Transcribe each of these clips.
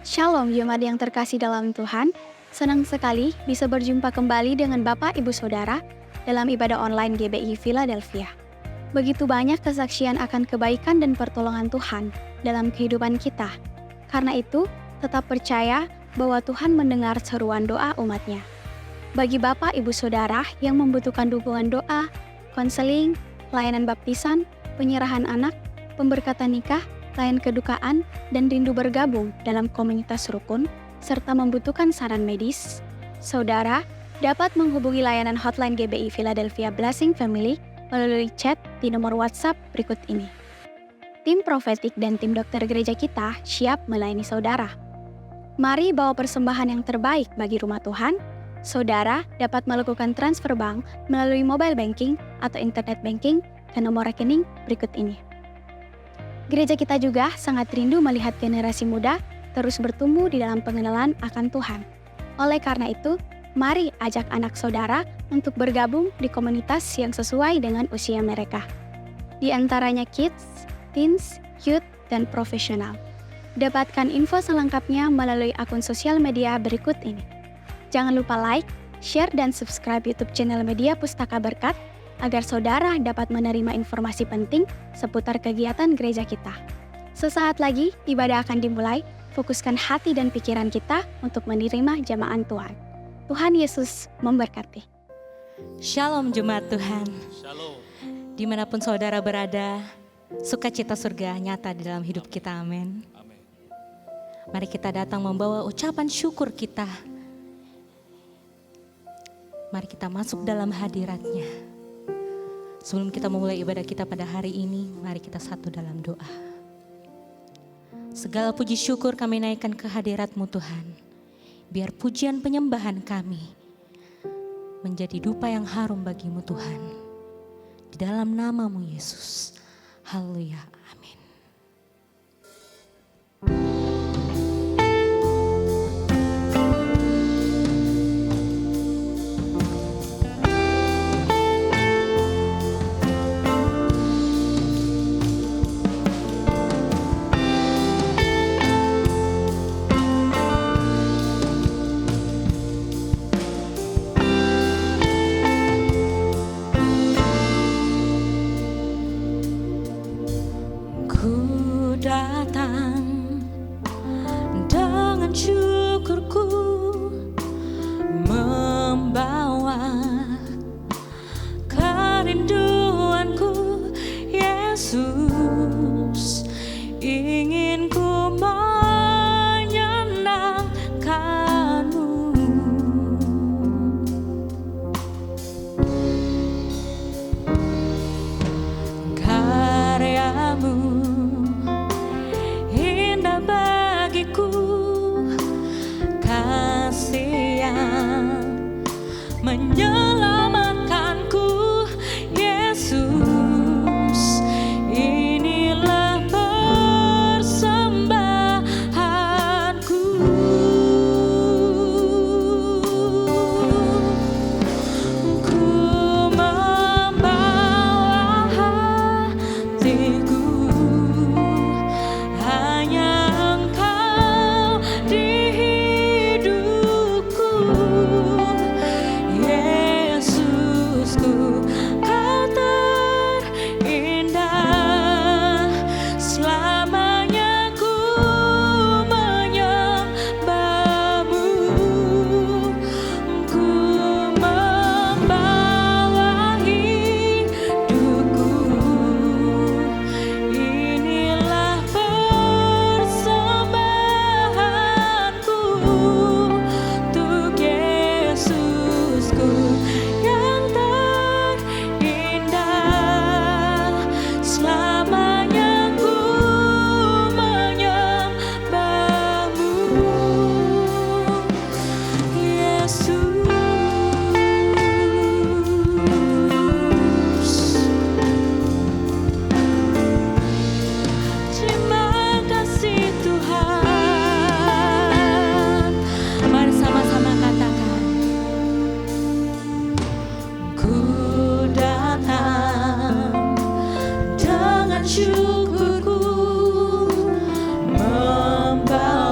Shalom Jemaat yang terkasih dalam Tuhan. Senang sekali bisa berjumpa kembali dengan Bapak Ibu Saudara dalam ibadah online GBI Philadelphia. Begitu banyak kesaksian akan kebaikan dan pertolongan Tuhan dalam kehidupan kita. Karena itu, tetap percaya bahwa Tuhan mendengar seruan doa umatnya. Bagi Bapak Ibu Saudara yang membutuhkan dukungan doa, konseling, layanan baptisan, penyerahan anak, pemberkatan nikah, layan kedukaan, dan rindu bergabung dalam komunitas rukun, serta membutuhkan saran medis, saudara dapat menghubungi layanan hotline GBI Philadelphia Blessing Family melalui chat di nomor WhatsApp berikut ini. Tim profetik dan tim dokter gereja kita siap melayani saudara. Mari bawa persembahan yang terbaik bagi rumah Tuhan. Saudara dapat melakukan transfer bank melalui mobile banking atau internet banking ke nomor rekening berikut ini. Gereja kita juga sangat rindu melihat generasi muda terus bertumbuh di dalam pengenalan akan Tuhan. Oleh karena itu, mari ajak anak saudara untuk bergabung di komunitas yang sesuai dengan usia mereka. Di antaranya kids, teens, youth, dan profesional. Dapatkan info selengkapnya melalui akun sosial media berikut ini. Jangan lupa like, share, dan subscribe YouTube channel Media Pustaka Berkat agar saudara dapat menerima informasi penting seputar kegiatan gereja kita. Sesaat lagi, ibadah akan dimulai. Fokuskan hati dan pikiran kita untuk menerima jamahan Tuhan. Tuhan Yesus memberkati. Shalom Jemaat Tuhan. Shalom. Dimanapun saudara berada, sukacita surga nyata di dalam hidup kita, amin. Amin. Mari kita datang membawa ucapan syukur kita. Mari kita masuk dalam hadirat-Nya. Sebelum kita memulai ibadah kita pada hari ini, mari kita satu dalam doa. Segala puji syukur kami naikkan ke hadirat-Mu Tuhan. Biar pujian penyembahan kami menjadi dupa yang harum bagi-Mu Tuhan. Di dalam nama-Mu Yesus. Haleluya. Amin. syukurku membawa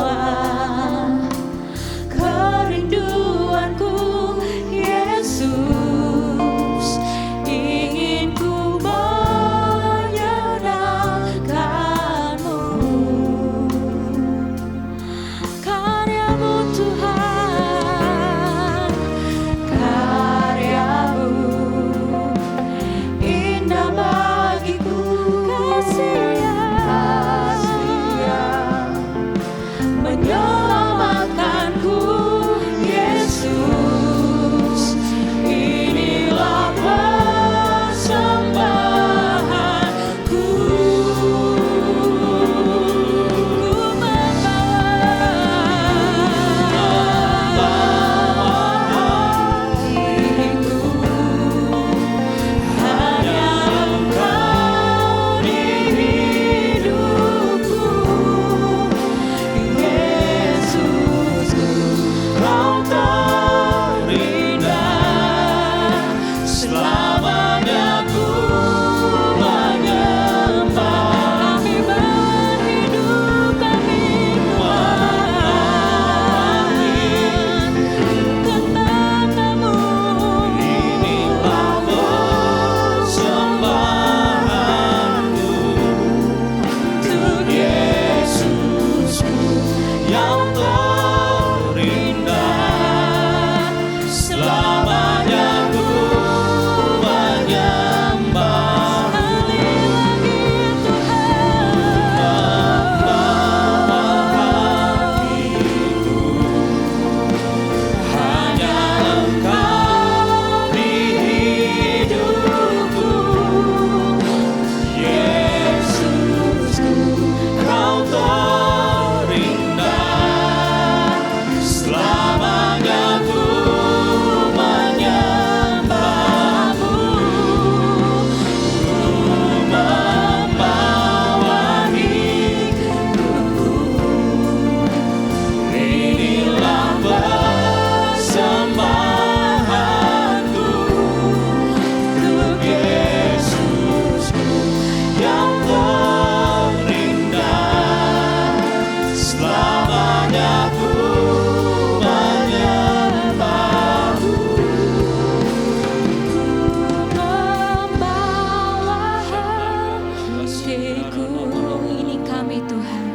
Ini kami Tuhan.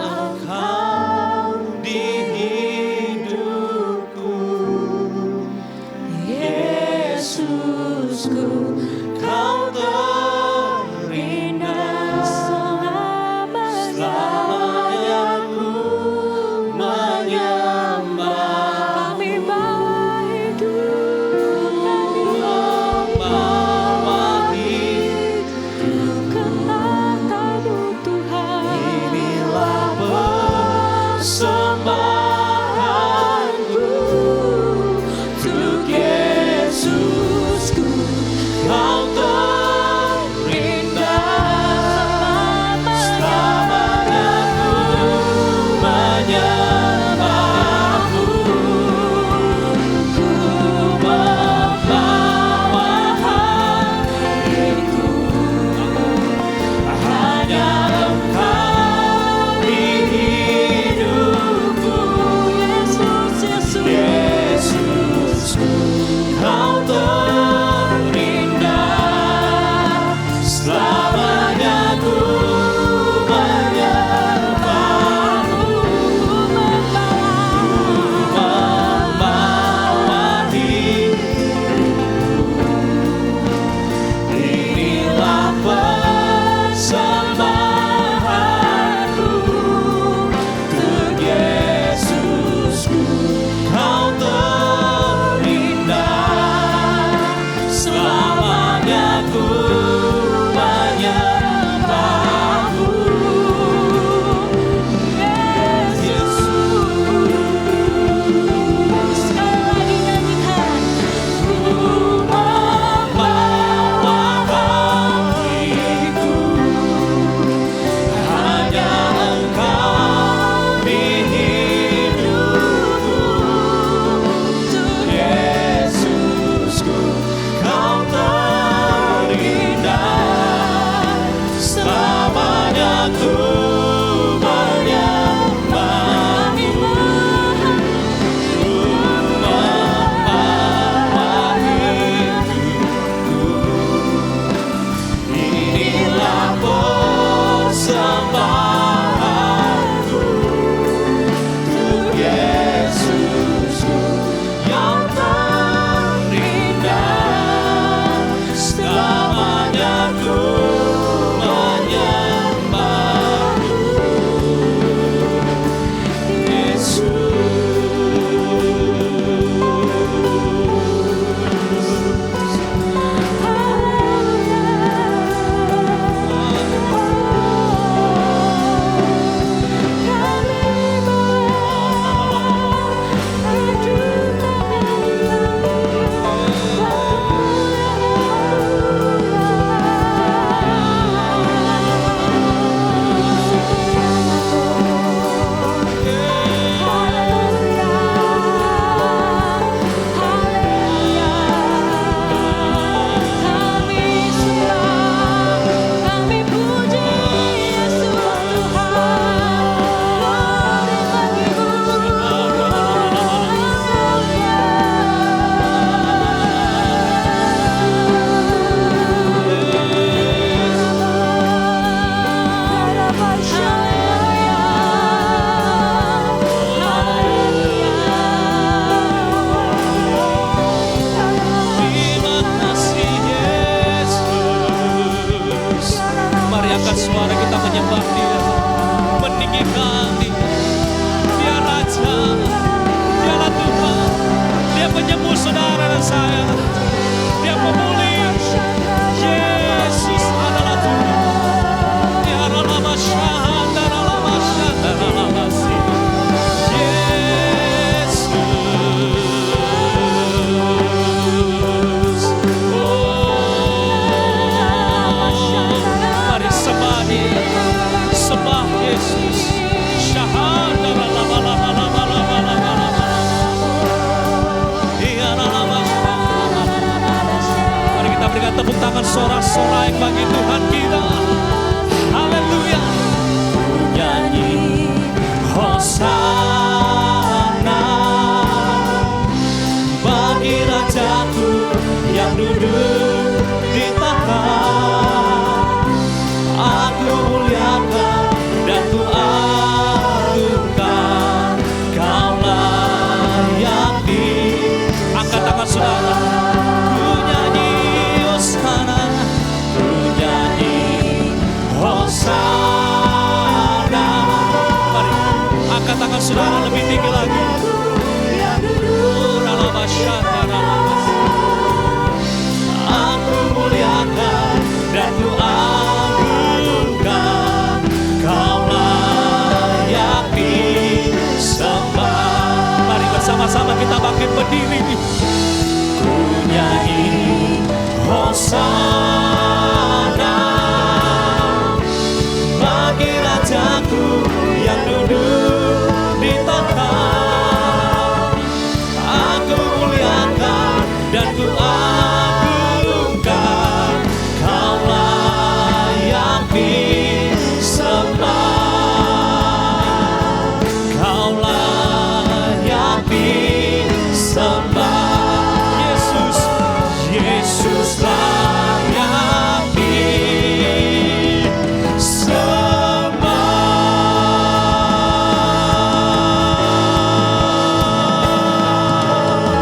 Engkau di hidupku, Yesusku, Kau terindah. Selamanya ku menyembah, kami bawa hidup, membawa hidup. kata-Mu Tuhan. Inilah persembahanku untuk Yesusku, Kau terindah. Selamanya ku menyembahmu, ku membawa hatiku. Hanya Engkau di hidupku, Yesusku, Kau terindah. Selamanya ku menyembahmu, membawa hidupku. Inilah persembahanku untuk Yesusku, Kau terindah. Selamanya ku menyembahmu, Yesus. Sekali lagi nyanyikan. Ku membawa hatiku, hanya Engkau di hidupku, Yesusku, Kau terindah. Selamanya ku menyembahmu, ku membawa hidupku. Inilah persembahanku untuk Yesusku yang terindah. Selamanya ku menyembahmu, terima kasih Yesus. Mari angkat suara kita menyembah Dia, meninggikan Dia. Dia Raja, Dialah Tuhan, Dia penyembuh saudara dan saya, Dia pemulih. Yesus adalah Tuhan. Dia adalah Masyahan, adalah Masyahan, adalah Masih. Yesus, mari sembah Dia, sembah Yesus. Syahada Mari Aku muliakan dan ku agungkan, Kau layak di. Angkat tangan saudara. Ku nyanyi Hosana, ku nyanyi Hosana. Mari angkat tangan saudara lebih tinggi lagi. Aku muliakan dan ku agungkan, Kau layak disembah. Mari bersama-sama kita bangkit berdiri. Ku nyanyi Hosana bagi Rajaku yang duduk di tahta. Aku muliakan dan ku agungkan, Kau layak disembah. Kau layak disembah. Yesus, Yesus layak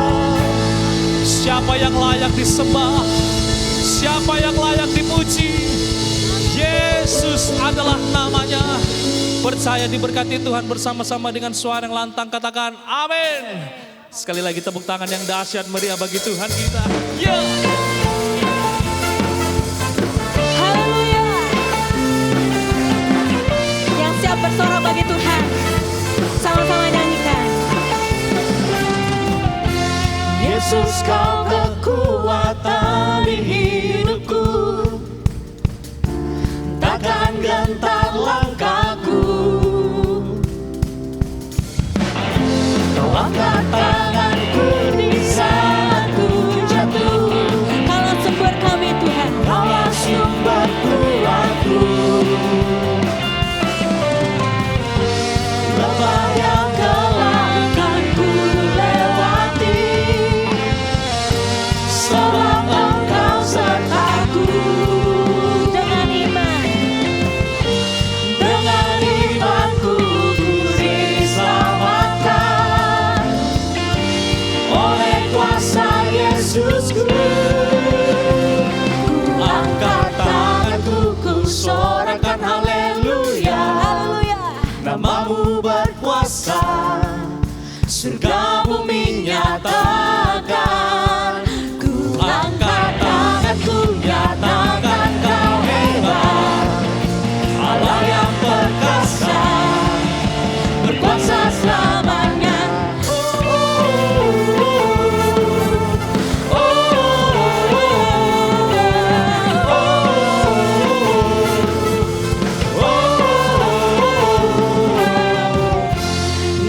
disembah. Siapa yang layak disembah? Siapa yang layak dipuji? Yesus adalah namanya. Percaya diberkati Tuhan bersama-sama dengan suara yang lantang. Katakan amin. Sekali lagi tepuk tangan yang dahsyat meriah bagi Tuhan kita. Yeah. Haleluya. Yang siap bersorak bagi Tuhan, sama-sama nyanyikan. Yesus, Kau kekuatan di hidupku, takkan gentar langkahku. Kau angkat tanganku di saat ku jatuh. Kaulah sumber kami Tuhan. Kaulah sumber kuatku. Lembah yang gelap kan ku lewati, sebab Engkau sertaku. Dengan iman, Dengan imanku ku diselamatkan oleh kuasa Yesusku. Ku angkat tanganku, ku sorakan haleluya. haleluya. Namamu berkuasa, surga bumi nyatakan. Ku angkat tanganku, nyatakan Kau hebat, Allah yang perkasa, berkuasa selamanya.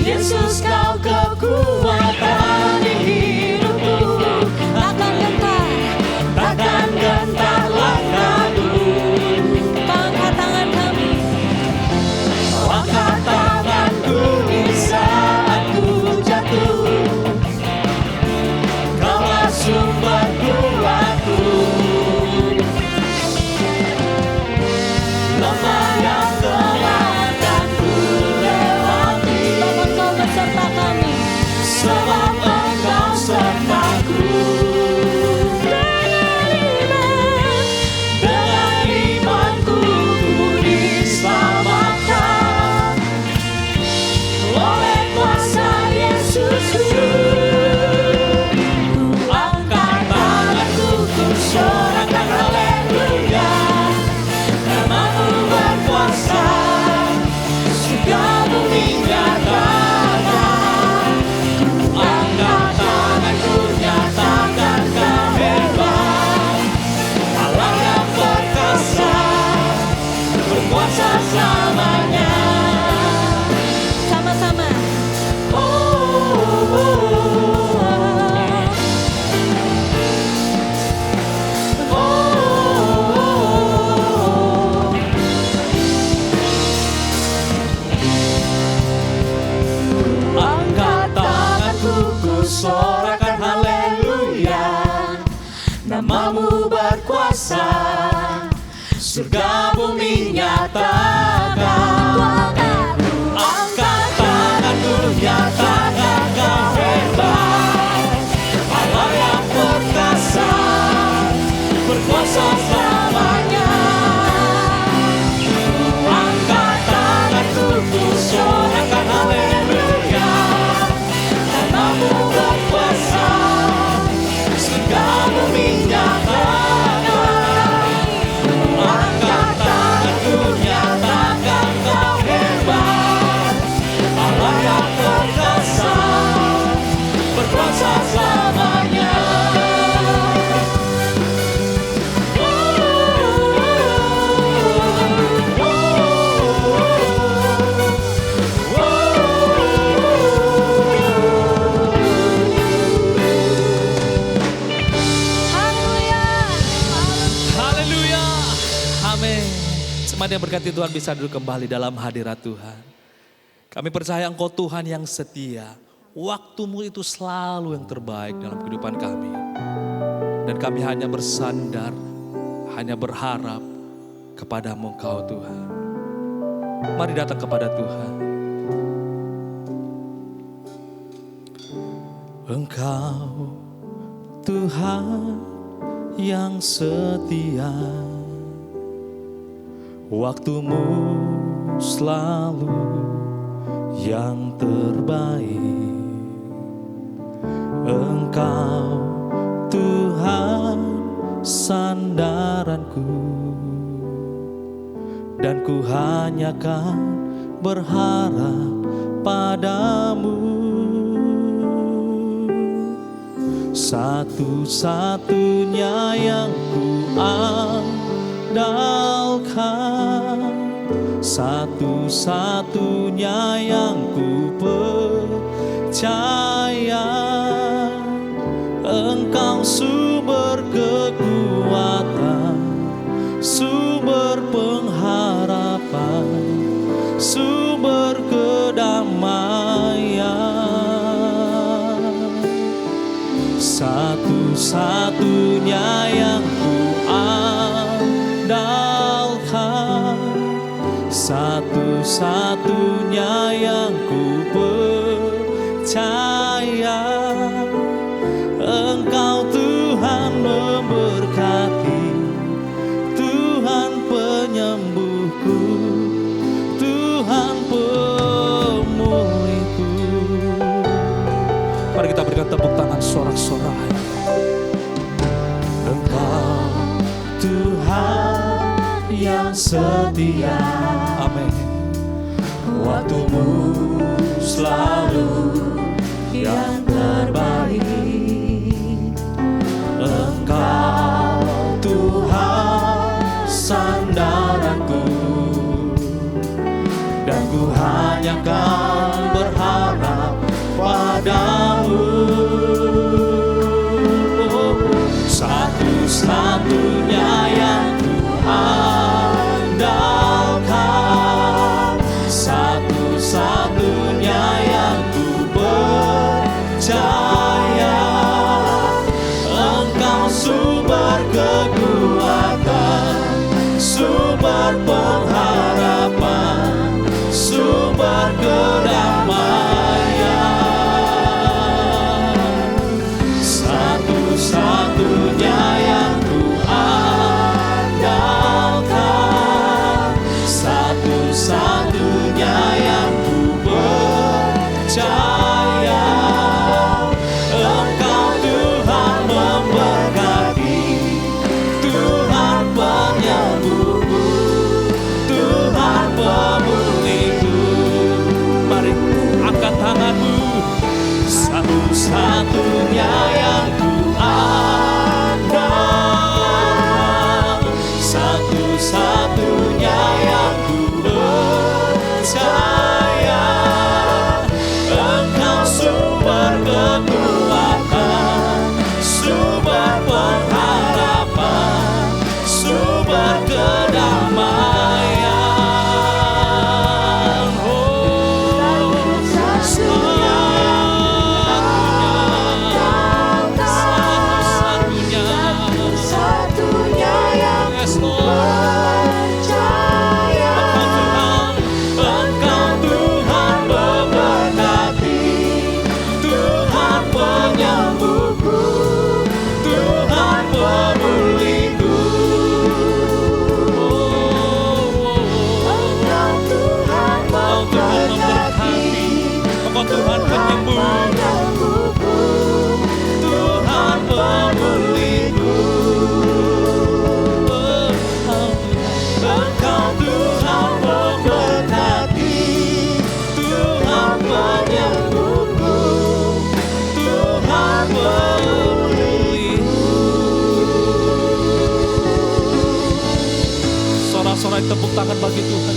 Yesus, Kau kekuatan di hidupku, Takkan gentar, takkan gentar langkahku. Kau angkat tangan kami. Kau angkat tanganku di saat ku jatuh. Kaulah sumber kuatku. Lembah yang gelap kan ku lewati, Bapa Kau beserta kami. sebab Engkau sertaku. Dengan imanku ku diselamatkan oleh kuasa Yesusku. Ku angkat tanganku, ku sorakan haleluya. Namamu berkuasa, surga bumi nyatakan. Ku angkat tanganku, nyatakan Kau hebat, Allah yang perkasa, berkuasa selamanya. Sama-sama. Angkat tanganku, ku sorakan haleluya. Namamu berkuasa, surga bumi nyatakan. Angkat tanganmu, nyatakan kau hebat. Allah yang perkasa, berkuasa selamanya. Angkat tanganku, ku sorakan haleluya. Namamu berkuasa, surga bumi nyatakan. Angkat tanganku, nyatakan kau hebat. Allah yang perkasa, berkuasa selamanya. Haleluya. Amin. Jemaat yang berkati Tuhan bisa duduk kembali dalam hadirat Tuhan. Kami percaya Engkau Tuhan yang setia. Waktu-Mu itu selalu yang terbaik dalam kehidupan kami. Dan kami hanya bersandar, hanya berharap kepada-Mu Engkau Tuhan. Mari datang kepada Tuhan. Engkau Tuhan yang setia, waktu-Mu selalu yang terbaik. Engkau Tuhan sandaranku, dan ku hanya kan berharap padamu. Satu-satunya yang ku andalkan, satu-satunya yang ku percaya. Engkau sumber kekuatan, sumber pengharapan, sumber kedamaian. Satu-satunya yang ku andalkan, satu-satunya yang ku percaya. Engkau Tuhan memberkati, Tuhan penyembuhku, Tuhan pemulihku. Mari kita berikan tepuk tangan sorak-sorai. Engkau Tuhan yang setia, amin. Waktu-Mu selalu yang terbaik. Engkau Tuhan sandaranku, dan ku hanya kan berharap padamu. Satu-satunya yang ku andalkan, satu-satunya yang ku percaya. Engkau sumber kekuatan, sumber pengharapan, sumber kedamaian. Satu-satunya yang ku andalkan, satu-satunya yang ku percaya. Engkau Tuhan memberkati, Tuhan penyembuhku, Tuhan pemulihku. Mari angkat tanganmu. Satu-satunya yang ku andalkan, satu-satunya yang ku percaya. Engkau sumber kekuatan, sumber pengharapan, sumber kedamaian. Oh, satu-satunya Engkau Tuhan penyembuhku, Tuhan pemulihku. Engkau Tuhan memberkati, Tuhan penyembuhku, Tuhan pemulihku. Sorak-sorai tepuk tangan bagi Tuhan.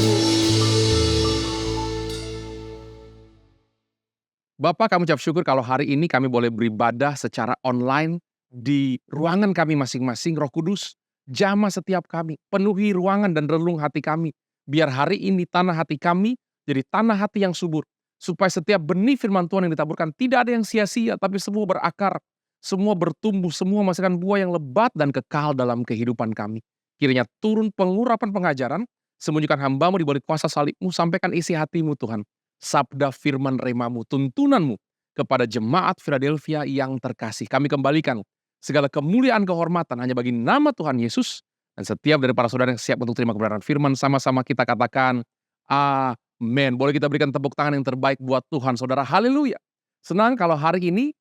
Bapak, kami ucap syukur kalau hari ini kami boleh beribadah secara online di ruangan kami masing-masing. Roh Kudus, jamah setiap kami, penuhi ruangan dan relung hati kami. Biar hari ini tanah hati kami jadi tanah hati yang subur. Supaya setiap benih firman Tuhan yang ditaburkan tidak ada yang sia-sia, tapi semua berakar, semua bertumbuh, semua menghasilkan buah yang lebat dan kekal dalam kehidupan kami. Kiranya turun pengurapan pengajaran, sembunyikan hamba-Mu di balik kuasa salib-Mu, sampaikan isi hati-Mu Tuhan. Sabda firman rema-Mu, tuntunan-Mu kepada jemaat Philadelphia yang terkasih. Kami kembalikan segala kemuliaan kehormatan hanya bagi nama Tuhan Yesus. Dan setiap dari para saudara yang siap untuk terima kebenaran firman, sama-sama kita katakan amin. Boleh kita berikan tepuk tangan yang terbaik buat Tuhan, saudara. Haleluya. Senang kalau hari ini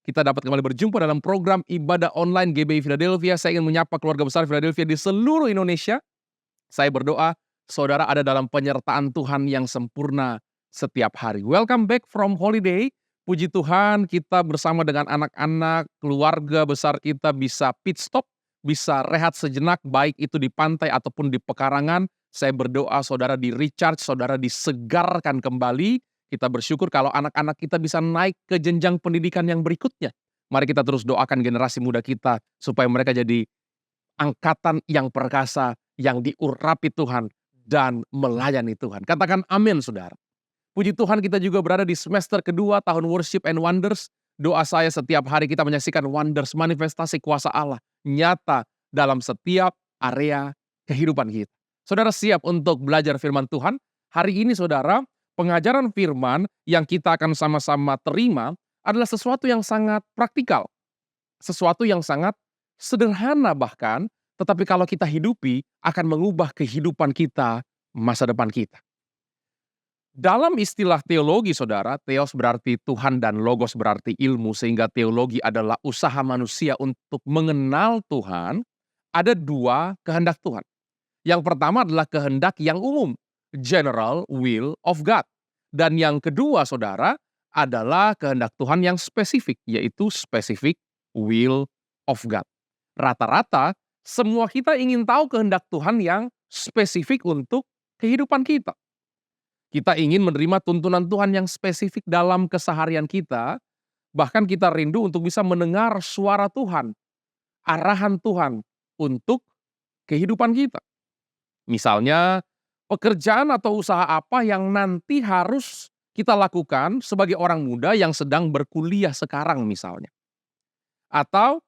kita dapat kembali berjumpa dalam program ibadah online GBI Philadelphia. Saya ingin menyapa keluarga besar Philadelphia di seluruh Indonesia. Saya berdoa saudara ada dalam penyertaan Tuhan yang sempurna setiap hari. Welcome back from holiday. Puji Tuhan kita bersama dengan anak-anak, keluarga besar kita bisa pit stop, bisa rehat sejenak, baik itu di pantai ataupun di pekarangan. Saya berdoa saudara di recharge, saudara disegarkan kembali. Kita bersyukur kalau anak-anak kita bisa naik ke jenjang pendidikan yang berikutnya. Mari kita terus doakan generasi muda kita supaya mereka jadi angkatan yang perkasa, yang diurapi Tuhan dan melayani Tuhan. Katakan amin saudara. Puji Tuhan kita juga berada di semester kedua tahun Worship and Wonders. Doa saya setiap hari kita menyaksikan wonders, manifestasi kuasa Allah nyata dalam setiap area kehidupan kita. Saudara siap untuk belajar firman Tuhan? Hari ini saudara, pengajaran firman yang kita akan sama-sama terima adalah sesuatu yang sangat praktikal. Sesuatu yang sangat sederhana bahkan, tetapi kalau kita hidupi akan mengubah kehidupan kita, masa depan kita. Dalam istilah teologi saudara, theos berarti Tuhan dan logos berarti ilmu, sehingga teologi adalah usaha manusia untuk mengenal Tuhan. Ada dua kehendak Tuhan. Yang pertama adalah kehendak yang umum, general will of God. Dan yang kedua saudara adalah kehendak Tuhan yang spesifik, yaitu specific will of God. Rata-rata semua kita ingin tahu kehendak Tuhan yang spesifik untuk kehidupan kita. Kita ingin menerima tuntunan Tuhan yang spesifik dalam keseharian kita. Bahkan kita rindu untuk bisa mendengar suara Tuhan, arahan Tuhan untuk kehidupan kita. Misalnya, pekerjaan atau usaha apa yang nanti harus kita lakukan sebagai orang muda yang sedang berkuliah sekarang misalnya. Atau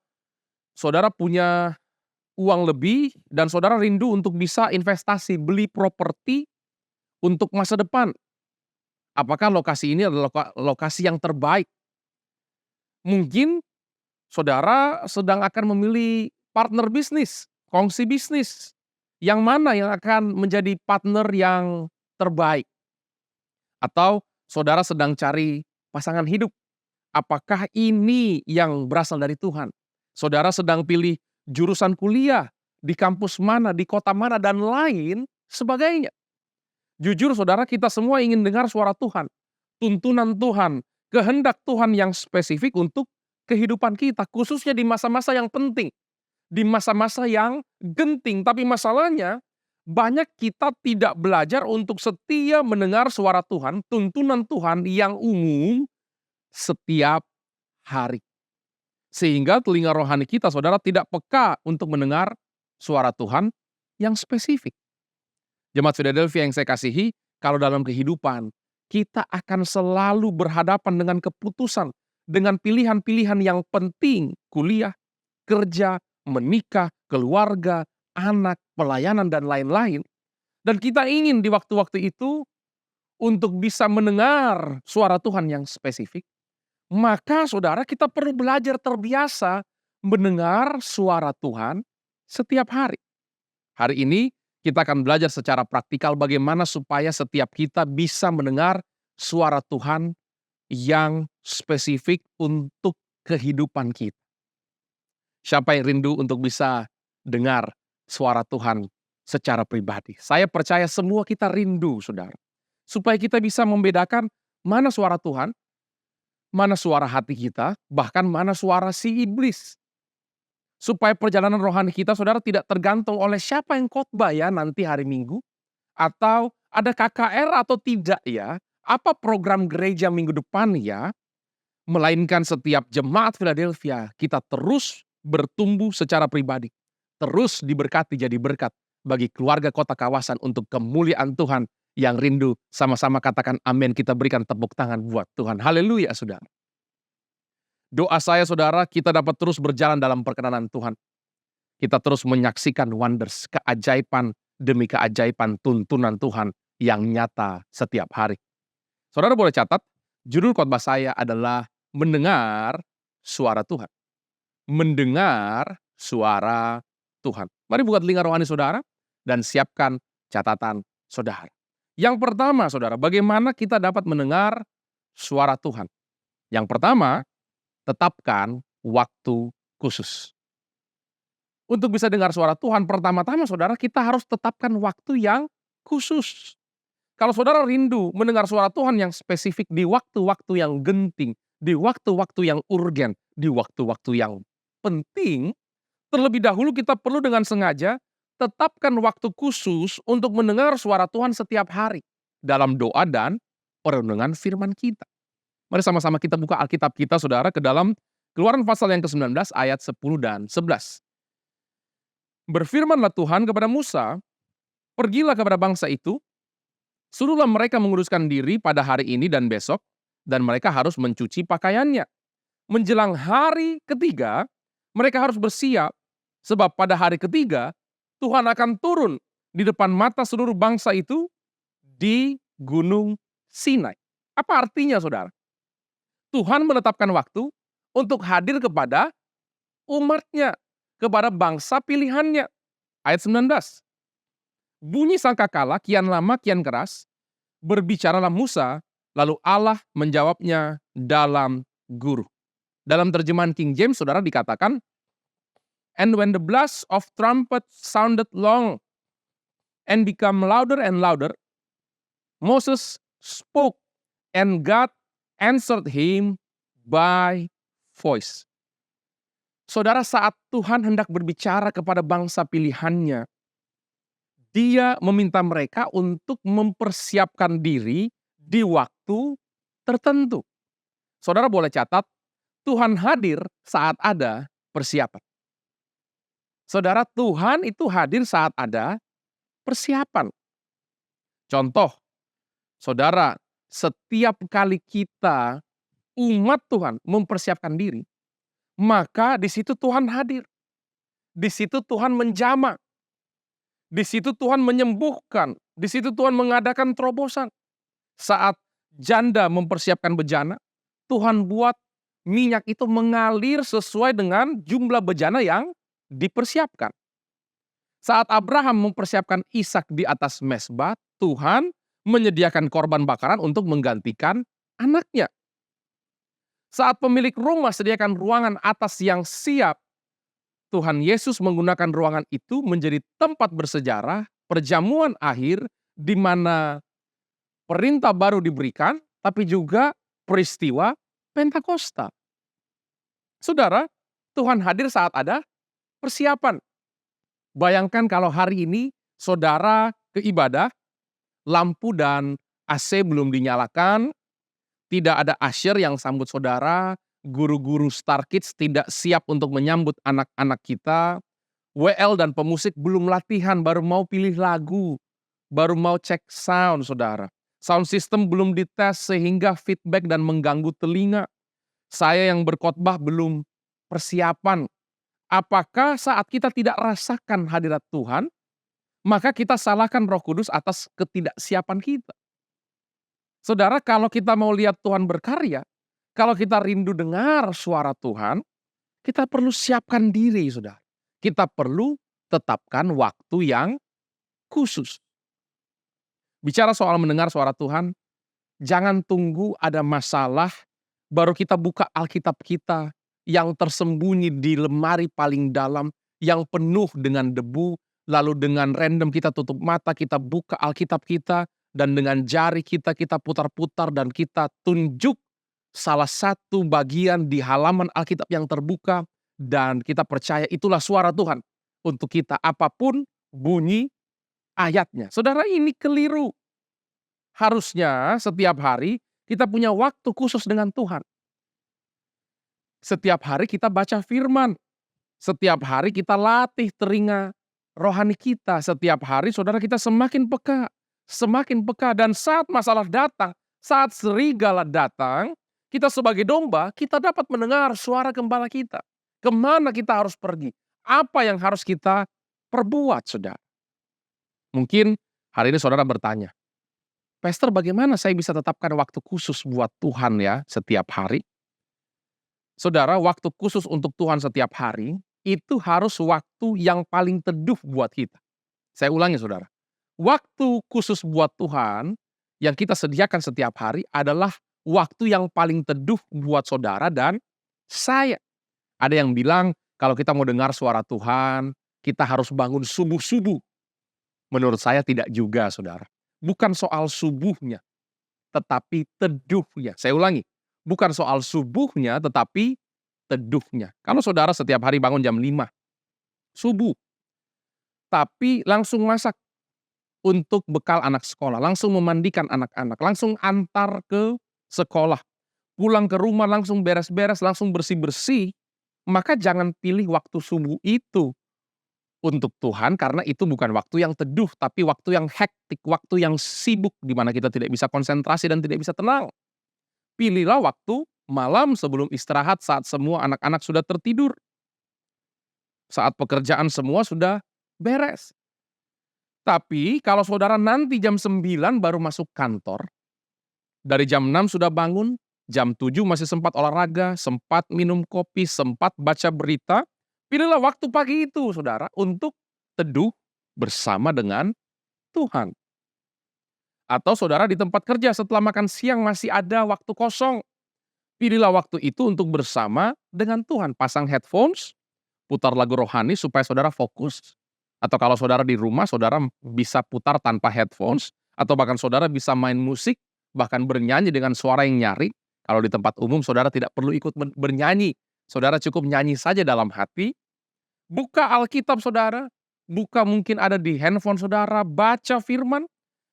saudara punya uang lebih dan saudara rindu untuk bisa investasi, beli properti untuk masa depan. Apakah lokasi ini adalah lokasi yang terbaik? Mungkin saudara sedang akan memilih partner bisnis, kongsi bisnis. Yang mana yang akan menjadi partner yang terbaik? Atau saudara sedang cari pasangan hidup. Apakah ini yang berasal dari Tuhan? Saudara sedang pilih jurusan kuliah, di kampus mana, di kota mana, dan lain sebagainya. Jujur saudara, kita semua ingin dengar suara Tuhan, tuntunan Tuhan, kehendak Tuhan yang spesifik untuk kehidupan kita, khususnya di masa-masa yang penting, di masa-masa yang genting. Tapi masalahnya, banyak kita tidak belajar untuk setia mendengar suara Tuhan, tuntunan Tuhan yang umum setiap hari. Sehingga telinga rohani kita, saudara, tidak peka untuk mendengar suara Tuhan yang spesifik. Jemaat Philadelphia yang saya kasihi, kalau dalam kehidupan, kita akan selalu berhadapan dengan keputusan, dengan pilihan-pilihan yang penting, kuliah, kerja, menikah, keluarga, anak, pelayanan, dan lain-lain. Dan kita ingin di waktu-waktu itu, untuk bisa mendengar suara Tuhan yang spesifik, maka saudara kita perlu belajar terbiasa mendengar suara Tuhan setiap hari. Hari ini, kita akan belajar secara praktikal bagaimana supaya setiap kita bisa mendengar suara Tuhan yang spesifik untuk kehidupan kita. Siapa yang rindu untuk bisa dengar suara Tuhan secara pribadi? Saya percaya semua kita rindu, saudara. Supaya kita bisa membedakan mana suara Tuhan, mana suara hati kita, bahkan mana suara si iblis. Supaya perjalanan rohani kita, saudara, tidak tergantung oleh siapa yang khotbah ya nanti hari Minggu, atau ada KKR atau tidak ya, apa program gereja minggu depan ya, melainkan setiap jemaat Philadelphia kita terus bertumbuh secara pribadi, terus diberkati jadi berkat bagi keluarga kota kawasan untuk kemuliaan Tuhan. Yang rindu sama-sama katakan amin, kita berikan tepuk tangan buat Tuhan. Haleluya, saudara. Doa saya, saudara, kita dapat terus berjalan dalam perkenanan Tuhan. Kita terus menyaksikan wonders, keajaiban demi keajaiban tuntunan Tuhan yang nyata setiap hari. Saudara boleh catat, judul khotbah saya adalah mendengar suara Tuhan. Mendengar suara Tuhan. Mari buka telinga rohani saudara dan siapkan catatan saudara. Yang pertama, saudara, bagaimana kita dapat mendengar suara Tuhan? Yang pertama, tetapkan waktu khusus. Untuk bisa dengar suara Tuhan, pertama-tama saudara, kita harus tetapkan waktu yang khusus. Kalau saudara rindu mendengar suara Tuhan yang spesifik di waktu-waktu yang genting, di waktu-waktu yang urgen, di waktu-waktu yang penting, terlebih dahulu kita perlu dengan sengaja tetapkan waktu khusus untuk mendengar suara Tuhan setiap hari dalam doa dan perenungan firman kita. Mari sama-sama kita buka Alkitab kita, saudara, ke dalam Keluaran pasal yang ke-19 ayat 10 dan 11. Berfirmanlah Tuhan kepada Musa, pergilah kepada bangsa itu, suruhlah mereka menguruskan diri pada hari ini dan besok, dan mereka harus mencuci pakaiannya. Menjelang hari ketiga, mereka harus bersiap, sebab pada hari ketiga, Tuhan akan turun di depan mata seluruh bangsa itu di Gunung Sinai. Apa artinya, saudara? Tuhan menetapkan waktu untuk hadir kepada umatnya, kepada bangsa pilihannya. Ayat 19. Bunyi sangkakala kian lama kian keras, berbicaralah Musa, lalu Allah menjawabnya dalam guru. Dalam terjemahan King James, saudara, dikatakan, and when the blast of trumpet sounded long and become louder and louder, Moses spoke and God answered him by voice. Saudara, saat Tuhan hendak berbicara kepada bangsa pilihannya, Dia meminta mereka untuk mempersiapkan diri di waktu tertentu. Saudara boleh catat, Tuhan hadir saat ada persiapan. Saudara, Tuhan itu hadir saat ada persiapan. Contoh, saudara, setiap kali kita, umat Tuhan, mempersiapkan diri, maka di situ Tuhan hadir. Di situ Tuhan menjamah. Di situ Tuhan menyembuhkan. Di situ Tuhan mengadakan terobosan. Saat janda mempersiapkan bejana, Tuhan buat minyak itu mengalir sesuai dengan jumlah bejana yang dipersiapkan. Saat Abraham mempersiapkan Ishak di atas mezbah, Tuhan menyediakan korban bakaran untuk menggantikan anaknya. Saat pemilik rumah sediakan ruangan atas yang siap, Tuhan Yesus menggunakan ruangan itu menjadi tempat bersejarah, perjamuan akhir, di mana perintah baru diberikan, tapi juga peristiwa Pentakosta. Saudara, Tuhan hadir saat ada persiapan. Bayangkan kalau hari ini saudara ke ibadah, lampu dan AC belum dinyalakan, tidak ada usher yang sambut saudara, guru-guru Star Kids tidak siap untuk menyambut anak-anak kita, WL dan pemusik belum latihan, baru mau pilih lagu, baru mau cek sound, saudara. Sound system belum dites sehingga feedback dan mengganggu telinga. Saya yang berkhotbah belum persiapan. Apakah saat kita tidak rasakan hadirat Tuhan, maka kita salahkan Roh Kudus atas ketidaksiapan kita? Saudara, kalau kita mau lihat Tuhan berkarya, kalau kita rindu dengar suara Tuhan, kita perlu siapkan diri, saudara. Kita perlu tetapkan waktu yang khusus. Bicara soal mendengar suara Tuhan, Jangan tunggu ada masalah, baru kita buka Alkitab kita yang tersembunyi di lemari paling dalam, yang penuh dengan debu, lalu dengan random kita tutup mata, kita buka Alkitab kita, dan dengan jari kita putar-putar dan kita tunjuk salah satu bagian di halaman Alkitab yang terbuka, dan kita percaya itulah suara Tuhan untuk kita apapun bunyi ayatnya. Saudara, ini keliru. Harusnya setiap hari kita punya waktu khusus dengan Tuhan. Setiap hari kita baca firman. Setiap hari kita latih telinga rohani kita. Setiap hari saudara kita semakin peka. Semakin peka, dan saat masalah datang, saat serigala datang, kita sebagai domba, kita dapat mendengar suara gembala kita. Kemana kita harus pergi? Apa yang harus kita perbuat, saudara? Mungkin hari ini saudara bertanya, Pastor, bagaimana saya bisa tetapkan waktu khusus buat Tuhan ya setiap hari? Saudara, waktu khusus untuk Tuhan setiap hari, itu harus waktu yang paling teduh buat kita. Saya ulangi saudara, waktu khusus buat Tuhan yang kita sediakan setiap hari adalah waktu yang paling teduh buat saudara dan saya. Ada yang bilang kalau kita mau dengar suara Tuhan, kita harus bangun subuh-subuh. Menurut saya tidak juga saudara. Bukan soal subuhnya, tetapi teduhnya. Saya ulangi, bukan soal subuhnya, tetapi teduhnya. Kalau saudara setiap hari bangun jam 5 subuh, tapi langsung masak untuk bekal anak sekolah, langsung memandikan anak-anak, langsung antar ke sekolah, pulang ke rumah langsung beres-beres, langsung bersih-bersih, maka jangan pilih waktu subuh itu untuk Tuhan, karena itu bukan waktu yang teduh, tapi waktu yang hektik, waktu yang sibuk, di mana kita tidak bisa konsentrasi dan tidak bisa tenang. Pilihlah waktu malam sebelum istirahat, saat semua anak-anak sudah tertidur. Saat pekerjaan semua sudah beres. Tapi kalau saudara nanti jam 9 baru masuk kantor, dari jam 6 sudah bangun, jam 7 masih sempat olahraga, sempat minum kopi, sempat baca berita, pilihlah waktu pagi itu, saudara, untuk teduh bersama dengan Tuhan. Atau saudara di tempat kerja setelah makan siang masih ada waktu kosong. Pilihlah waktu itu untuk bersama dengan Tuhan. Pasang headphones, putar lagu rohani supaya saudara fokus. Atau kalau saudara di rumah, saudara bisa putar tanpa headphones. Atau bahkan saudara bisa main musik, bahkan bernyanyi dengan suara yang nyaring. Kalau di tempat umum, saudara tidak perlu ikut bernyanyi. Saudara cukup nyanyi saja dalam hati. Buka Alkitab saudara, buka mungkin ada di handphone saudara, baca firman,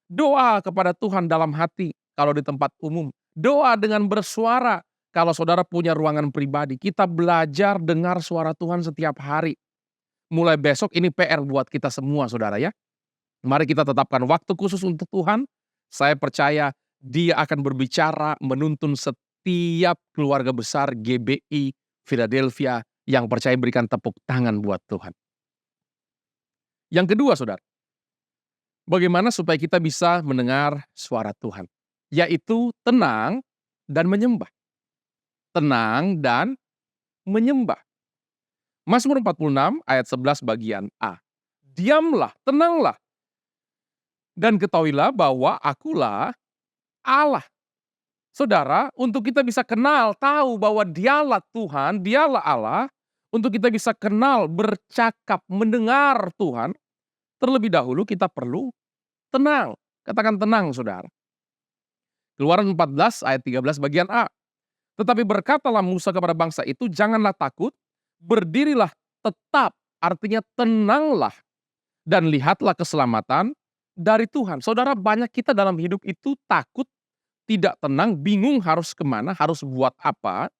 doa kepada Tuhan dalam hati kalau di tempat umum, doa dengan bersuara kalau saudara punya ruangan pribadi. Kita belajar dengar suara Tuhan setiap hari. Mulai besok ini PR buat kita semua saudara ya. Mari kita tetapkan waktu khusus untuk Tuhan. Saya percaya Dia akan berbicara menuntun setiap keluarga besar GBI Philadelphia yang percaya, berikan tepuk tangan buat Tuhan. Yang kedua saudara, bagaimana supaya kita bisa mendengar suara Tuhan? Yaitu tenang dan menyembah. Tenang dan menyembah. Mazmur 46 ayat 11 bagian A. Diamlah, tenanglah, dan ketahuilah bahwa akulah Allah. Saudara, untuk kita bisa kenal, tahu bahwa Dialah Tuhan, Dialah Allah, untuk kita bisa kenal, bercakap, mendengar Tuhan, terlebih dahulu kita perlu tenang. Katakan tenang, saudara. Keluaran 14 ayat 13 bagian A. Tetapi berkatalah Musa kepada bangsa itu, janganlah takut, berdirilah tetap, artinya tenanglah, dan lihatlah keselamatan dari Tuhan. Saudara, banyak kita dalam hidup itu takut, tidak tenang, bingung harus kemana, harus buat apa.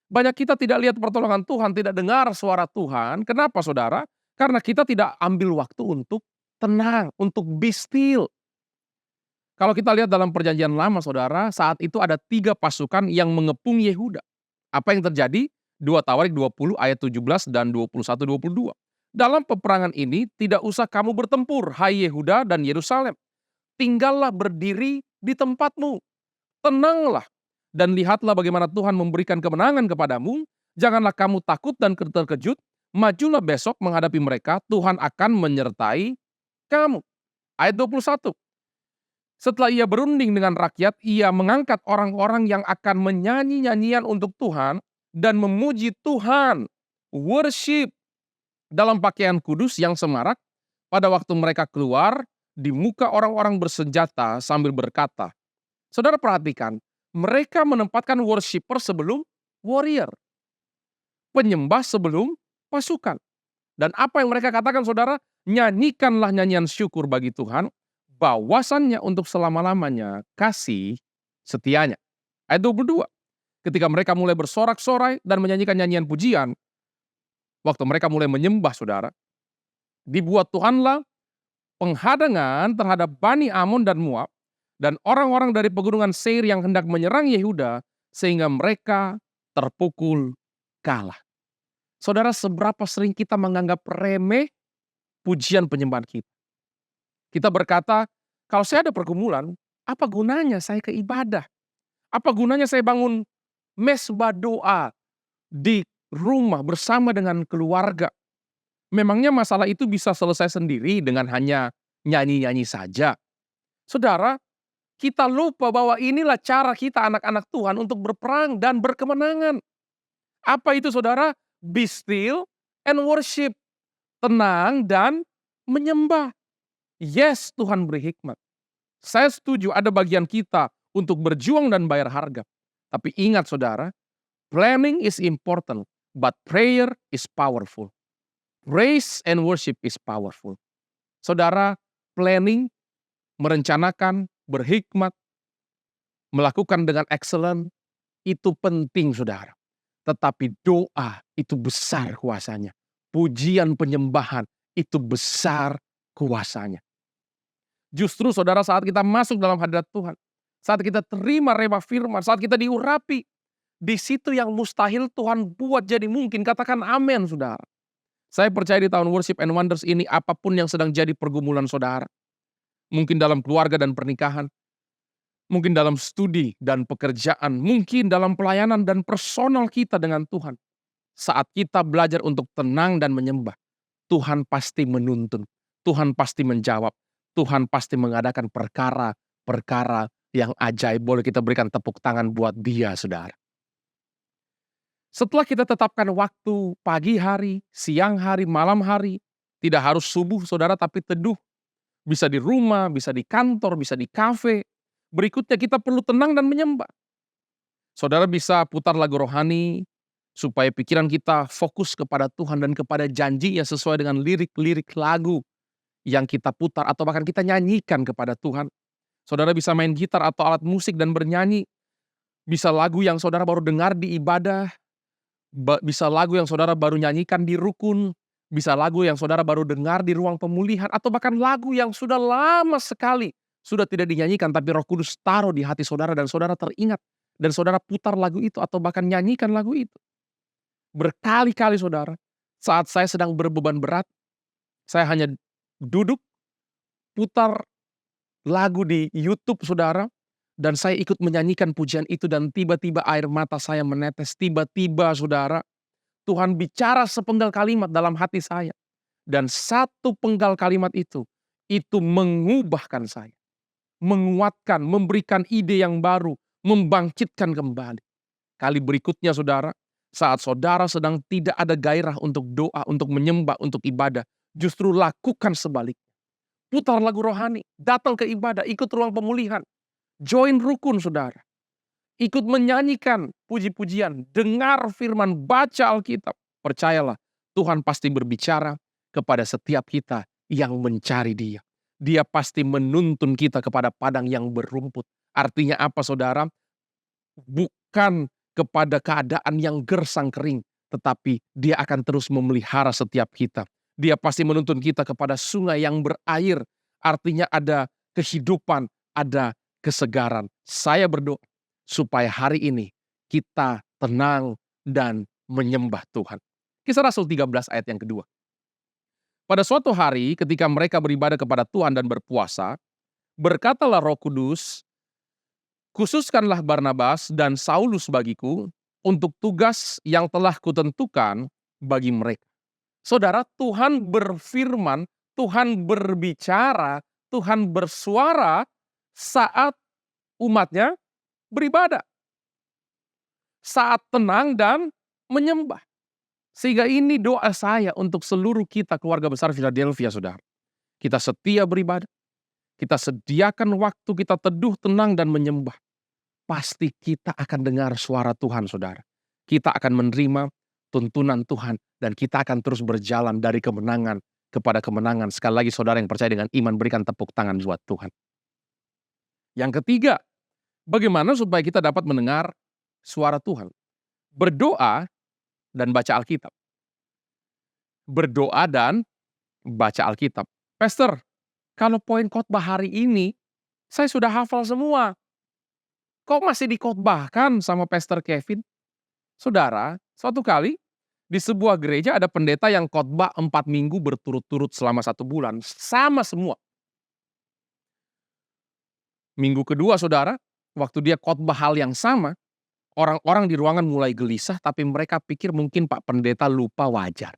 Banyak kita tidak lihat pertolongan Tuhan, tidak dengar suara Tuhan. Kenapa saudara? Karena kita tidak ambil waktu untuk tenang, untuk be still. Kalau kita lihat dalam perjanjian lama saudara, saat itu ada 3 pasukan yang mengepung Yehuda. Apa yang terjadi? 2 Tawarik 20 ayat 17 dan 21-22. Dalam peperangan ini tidak usah kamu bertempur, hai Yehuda dan Yerusalem. Tinggallah berdiri di tempatmu. Tenanglah dan lihatlah bagaimana Tuhan memberikan kemenangan kepadamu. Janganlah kamu takut dan terkejut. Majulah besok menghadapi mereka. Tuhan akan menyertai kamu. Ayat 21. Setelah ia berunding dengan rakyat, ia mengangkat orang-orang yang akan menyanyi nyanyian untuk Tuhan dan memuji Tuhan. Worship dalam pakaian kudus yang semarak pada waktu mereka keluar di muka orang-orang bersenjata sambil berkata. Saudara perhatikan, mereka menempatkan worshiper sebelum warrior. Penyembah sebelum pasukan. Dan apa yang mereka katakan saudara? Nyanyikanlah nyanyian syukur bagi Tuhan, bahwasannya untuk selama-lamanya kasih setianya. Ayat 22. Ketika mereka mulai bersorak-sorai dan menyanyikan nyanyian pujian, waktu mereka mulai menyembah saudara, dibuat Tuhanlah penghadangan terhadap Bani Amon dan Moab, dan orang-orang dari pegunungan Seir yang hendak menyerang Yehuda, sehingga mereka terpukul kalah. Saudara, seberapa sering kita menganggap remeh pujian penyembahan kita. Kita berkata, kalau saya ada pergumulan, apa gunanya saya ke ibadah? Apa gunanya saya bangun mesbah doa di rumah bersama dengan keluarga? Memangnya masalah itu bisa selesai sendiri dengan hanya nyanyi-nyanyi saja? Saudara, kita lupa bahwa inilah cara kita anak-anak Tuhan untuk berperang dan berkemenangan. Apa itu saudara? Be still and worship. Tenang dan menyembah. Yes, Tuhan beri hikmat. Saya setuju ada bagian kita untuk berjuang dan bayar harga. Tapi ingat saudara, planning is important, but prayer is powerful. Praise and worship is powerful. Saudara, planning, merencanakan, berhikmat, melakukan dengan excellent, itu penting saudara. Tetapi doa itu besar kuasanya. Pujian penyembahan itu besar kuasanya. Justru saudara, saat kita masuk dalam hadirat Tuhan, saat kita terima rema firman, saat kita diurapi, di situ yang mustahil Tuhan buat jadi mungkin. Katakan amin saudara. Saya percaya di tahun Worship and Wonders ini, apapun yang sedang jadi pergumulan saudara, mungkin dalam keluarga dan pernikahan, mungkin dalam studi dan pekerjaan, mungkin dalam pelayanan dan personal kita dengan Tuhan. Saat kita belajar untuk tenang dan menyembah, Tuhan pasti menuntun, Tuhan pasti menjawab, Tuhan pasti mengadakan perkara-perkara yang ajaib. Boleh kita berikan tepuk tangan buat Dia, saudara. Setelah kita tetapkan waktu pagi hari, siang hari, malam hari, tidak harus subuh saudara, tapi teduh. Bisa di rumah, bisa di kantor, bisa di kafe. Berikutnya kita perlu tenang dan menyembah. Saudara bisa putar lagu rohani, supaya pikiran kita fokus kepada Tuhan dan kepada janji yang sesuai dengan lirik-lirik lagu yang kita putar atau bahkan kita nyanyikan kepada Tuhan. Saudara bisa main gitar atau alat musik dan bernyanyi. Bisa lagu yang saudara baru dengar di ibadah. Bisa lagu yang saudara baru nyanyikan di rukun. Bisa lagu yang saudara baru dengar di ruang pemulihan. Atau bahkan lagu yang sudah lama sekali sudah tidak dinyanyikan, tapi Roh Kudus taruh di hati saudara dan saudara teringat. Dan saudara putar lagu itu atau bahkan nyanyikan lagu itu. Berkali-kali saudara, saat saya sedang berbeban berat, saya hanya duduk, putar lagu di YouTube saudara, dan saya ikut menyanyikan pujian itu dan tiba-tiba air mata saya menetes. Tiba-tiba saudara, Tuhan bicara sepenggal kalimat dalam hati saya. Dan satu penggal kalimat itu mengubahkan saya. Menguatkan, memberikan ide yang baru, membangkitkan kembali. Kali berikutnya saudara, saat saudara sedang tidak ada gairah untuk doa, untuk menyembah, untuk ibadah, justru lakukan sebaliknya. Putar lagu rohani, datang ke ibadah, ikut ruang pemulihan, join rukun saudara. Ikut menyanyikan puji-pujian, dengar firman, baca Alkitab. Percayalah, Tuhan pasti berbicara kepada setiap kita yang mencari Dia. Dia pasti menuntun kita kepada padang yang berumput. Artinya apa saudara? Bukan kepada keadaan yang gersang kering, tetapi Dia akan terus memelihara setiap kita. Dia pasti menuntun kita kepada sungai yang berair, artinya ada kehidupan, ada kesegaran. Saya berdoa supaya hari ini kita tenang dan menyembah Tuhan. Kisah Rasul 13 ayat yang kedua. Pada suatu hari ketika mereka beribadah kepada Tuhan dan berpuasa, berkatalah Roh Kudus, khususkanlah Barnabas dan Saulus bagiku untuk tugas yang telah kutentukan bagi mereka. Saudara, Tuhan berfirman, Tuhan berbicara, Tuhan bersuara saat umatnya beribadah, saat tenang dan menyembah. Sehingga ini doa saya untuk seluruh kita keluarga besar Philadelphia, saudara. Kita setia beribadah, kita sediakan waktu kita teduh, tenang, dan menyembah. Pasti kita akan dengar suara Tuhan, saudara. Kita akan menerima tuntunan Tuhan, dan kita akan terus berjalan dari kemenangan kepada kemenangan. Sekali lagi saudara yang percaya dengan iman, berikan tepuk tangan buat Tuhan. Yang ketiga, bagaimana supaya kita dapat mendengar suara Tuhan? Berdoa dan baca Alkitab. Berdoa dan baca Alkitab. Pastor, kalau poin khotbah hari ini, saya sudah hafal semua. Kok masih dikhotbahkan sama Pastor Kevin? Saudara, suatu kali di sebuah gereja ada pendeta yang khotbah 4 minggu berturut-turut selama 1 bulan. Sama semua. Minggu kedua saudara, waktu dia khotbah hal yang sama, orang-orang di ruangan mulai gelisah, tapi mereka pikir mungkin Pak Pendeta lupa wajar.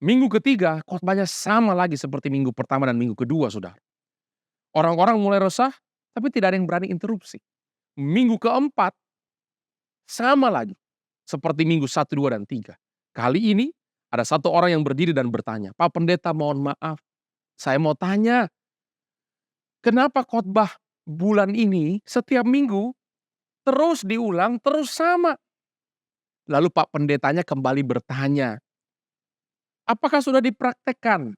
Minggu ketiga, khotbahnya sama lagi seperti minggu pertama dan minggu kedua, saudara. Orang-orang mulai resah, tapi tidak ada yang berani interupsi. Minggu keempat, sama lagi. Seperti minggu 1, 2, dan 3. Kali ini, ada satu orang yang berdiri dan bertanya, Pak Pendeta mohon maaf, saya mau tanya, kenapa khotbah bulan ini setiap minggu terus diulang, terus sama? Lalu Pak Pendetanya kembali bertanya, apakah sudah dipraktekkan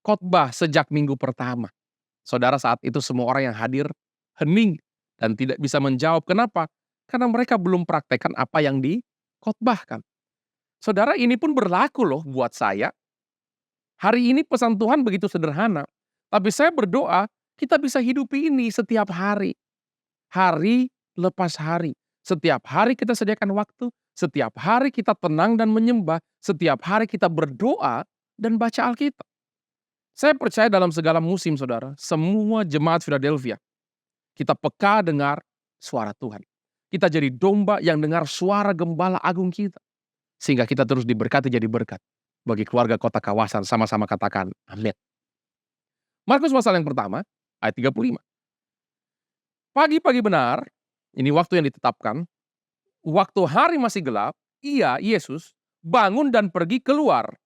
khotbah sejak minggu pertama? Saudara, saat itu semua orang yang hadir hening dan tidak bisa menjawab. Kenapa? Karena mereka belum praktekkan apa yang dikhotbahkan. Saudara, ini pun berlaku loh buat saya. Hari ini pesan Tuhan begitu sederhana. Tapi saya berdoa kita bisa hidupi ini setiap hari. Hari lepas hari. Setiap hari kita sediakan waktu. Setiap hari kita tenang dan menyembah. Setiap hari kita berdoa dan baca Alkitab. Saya percaya dalam segala musim, saudara, semua jemaat Philadelphia, kita peka dengar suara Tuhan. Kita jadi domba yang dengar suara gembala agung kita. Sehingga kita terus diberkati jadi berkat bagi keluarga kota kawasan. Sama-sama katakan amin. Markus pasal yang pertama, ayat 35. Pagi-pagi benar, ini waktu yang ditetapkan, waktu hari masih gelap, ia, Yesus, bangun dan pergi keluar.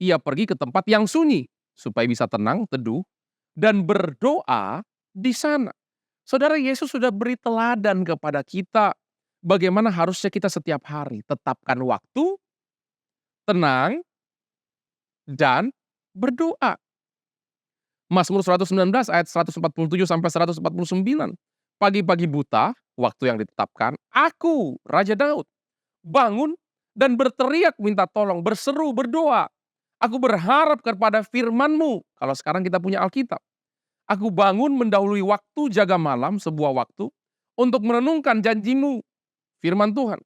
Ia pergi ke tempat yang sunyi, supaya bisa tenang, teduh, dan berdoa di sana. Saudara, Yesus sudah beri teladan kepada kita bagaimana harusnya kita setiap hari tetapkan waktu, tenang, dan berdoa. Mazmur 119 ayat 147 sampai 149. Pagi-pagi buta, waktu yang ditetapkan, aku, Raja Daud, bangun dan berteriak minta tolong, berseru, berdoa. Aku berharap kepada firman-Mu. Kalau sekarang kita punya Alkitab. Aku bangun mendahului waktu jaga malam, sebuah waktu, untuk merenungkan janji-Mu, firman Tuhan.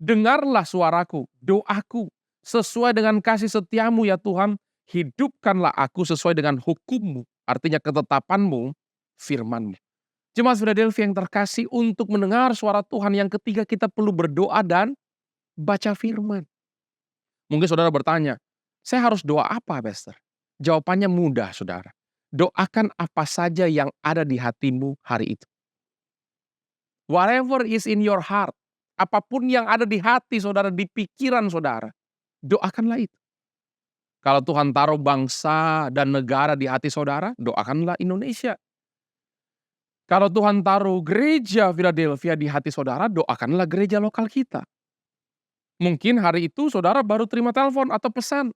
Dengarlah suaraku, doaku, sesuai dengan kasih setia-Mu ya Tuhan, hidupkanlah aku sesuai dengan hukum-Mu, artinya ketetapan-Mu, firman-Mu. Jemaat Philadelphia yang terkasih, untuk mendengar suara Tuhan yang ketiga kita perlu berdoa dan baca firman. Mungkin saudara bertanya, saya harus doa apa, Pastor? Jawabannya mudah, saudara. Doakan apa saja yang ada di hatimu hari itu. Whatever is in your heart, apapun yang ada di hati saudara, di pikiran saudara, doakanlah itu. Kalau Tuhan taruh bangsa dan negara di hati saudara, doakanlah Indonesia. Kalau Tuhan taruh gereja Philadelphia di hati saudara, doakanlah gereja lokal kita. Mungkin hari itu saudara baru terima telepon atau pesan.